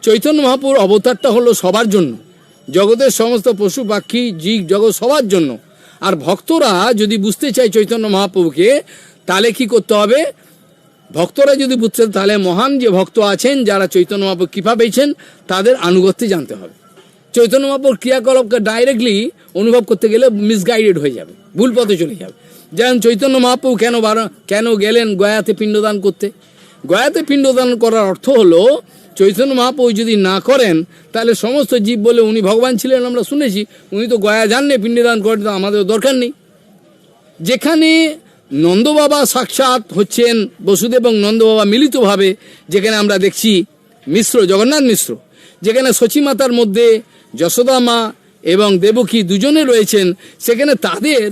চৈতন্য মহাপ্রভুর অবতারটা হলো সবার জন্য, জগতের সমস্ত পশু পাখি জীব জগৎ সবার জন্য। আর ভক্তরা যদি বুঝতে চায় চৈতন্য মহাপ্রভুকে, তাহলে কি করতে হবে? ভক্তরা যদি বুঝতে, তাহলে মহান যে ভক্ত আছেন যারা চৈতন্য মহাপ্রভু কৃপা পেয়েছেন, তাদের আনুগত্যে জানতে হবে। চৈতন্য মহাপ্রভুর ক্রিয়াকলাপকে ডাইরেক্টলি অনুভব করতে গেলে মিসগাইডেড হয়ে যাবে, ভুল পথে চলে যাবে। যেমন চৈতন্য মহাপ্রভু কেন গেলেন গয়াতে পিণ্ডদান করতে? গয়াতে পিণ্ডদান করার অর্থ হলো, চৈতন্য মহাপ্রভু যদি না করেন তাহলে সমস্ত জীব বলে উনি ভগবান ছিলেন আমরা শুনেছি, উনি তো গয়া যাননি, পিণ্ডদান করেন, তো আমাদের দরকার নেই। যেখানে নন্দবাবা সাক্ষাৎ হচ্ছেন, বসুদেব এবং নন্দবাবা মিলিতভাবে, যেখানে আমরা দেখছি মিশ্র, জগন্নাথ মিশ্র, যেখানে সচিমাতার মধ্যে যশোদা মা এবং দেবকী দুজনে রয়েছেন, সেখানে তাদের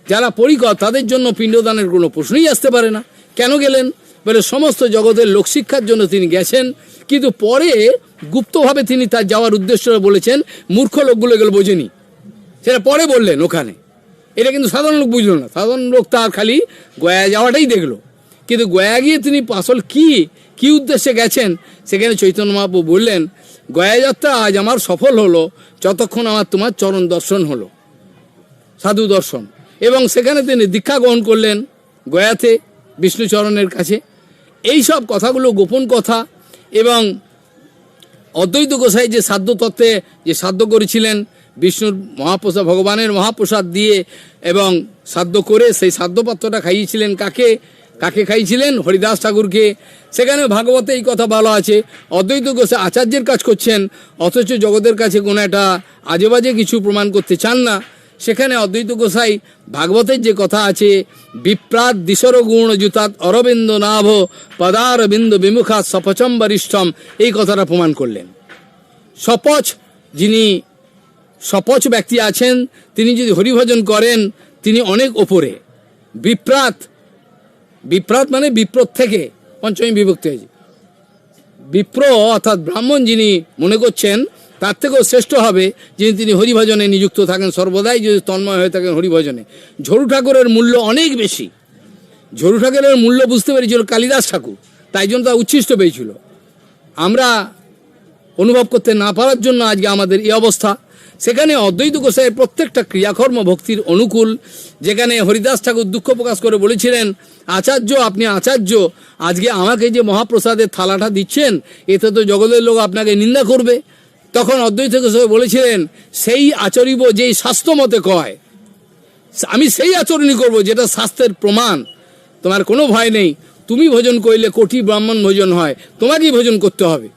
যারা পরিকর তাদের জন্য পিণ্ডদানের কোনো প্রশ্নই আসতে পারে না। কেন গেলেন? বলে সমস্ত জগতের লোকশিক্ষার জন্য তিনি গেছেন, কিন্তু পরে গুপ্তভাবে তিনি তার যাওয়ার উদ্দেশ্য বলেছেন, মূর্খ লোকগুলো এগুলো বোঝেনি, সেটা পরে বললেন ওখানে। এটা কিন্তু সাধারণ লোক বুঝলো না, সাধারণ লোক তার খালি গয়া যাওয়াটাই দেখলো, কিন্তু গয়া গিয়ে তিনি আসল কি উদ্দেশ্যে গেছেন সেখানে চৈতন্য মহাপ্রভু বললেন, গয়া যাত্রা আজ আমার সফল হলো যতক্ষণ আমার তোমার চরণ দর্শন হলো, সাধু দর্শন। এবং সেখানে তিনি দীক্ষা গ্রহণ করলেন গয়াতে বিষ্ণুচরণের কাছে। এই সব কথাগুলো গোপন কথা। এবং অদ্বৈত গোসাই যে সাধ্য তত্ত্বে যে সাধ্য করেছিলেন বিষ্ণুর মহাপ্রসাদ, ভগবানের মহাপ্রসাদ দিয়ে এবং সাধ্য করে সেই সাধ্যপাত্রটা খাইয়েছিলেন কাকে খাইয়েছিলেন? হরিদাস ঠাকুরকে। সেখানে ভাগবতে এই কথা বলা আছে, অদ্বৈত গোসাই আচার্যের কাজ করছেন, অথচ জগতের কাছে কোনো একটা আজেবাজে কিছু প্রমাণ করতে চান না। সেখানে অদ্বৈত গোসাই ভাগবতের যে কথা আছে, বিপ্রাত দিশর গুণ জুতাত অরবিন্দ নাভ পদারবিন্দ বিমুখাত সপচম বরিষ্ঠম, এই কথাটা প্রমাণ করলেন। যিনি সপচ ব্যক্তি আছেন, তিনি যদি হরিভজন করেন তিনি অনেক ওপরে। বিপ্রাত মানে বিপ্রত থেকে পঞ্চমী বিভক্তি হয়েছে। বিপ্র অর্থাৎ ব্রাহ্মণ যিনি মনে করছেন তার থেকেও শ্রেষ্ঠ হবে যিনি তিনি হরিভজনে নিযুক্ত থাকেন, সর্বদাই যদি তন্ময় হয়ে থাকেন হরিভজনে। ঝরু ঠাকুরের মূল্য অনেক বেশি। ঝরু ঠাকুরের মূল্য বুঝতে পেরেছিল কালিদাস ঠাকুর, তাই জন্য তা উচ্ছিষ্ট পেয়েছিল। আমরা অনুভব করতে না পারার জন্য আজকে আমাদের এই অবস্থা। সেখানে অদ্বৈত গোসাইয়ের প্রত্যেকটা ক্রিয়াকর্ম ভক্তির অনুকূল। যেখানে হরিদাস ঠাকুর দুঃখ প্রকাশ করে বলেছিলেন, আচার্য আপনি আচার্য, আজকে আমাকে যে মহাপ্রসাদের থালাটা দিচ্ছেন এতে তো জগতের লোক আপনাকে নিন্দা করবে। তখন অদ্বৈত গোসাই বলেছিলেন, সেই আচরিব যেই শাস্ত্র মতে কয়, আমি সেই আচরণই করব যেটা শাস্ত্রের প্রমাণ। তোমার কোনো ভয় নেই, তুমি ভোজন করলে কোটি ব্রাহ্মণ ভোজন হয়, তোমাকেই ভোজন করতে হবে।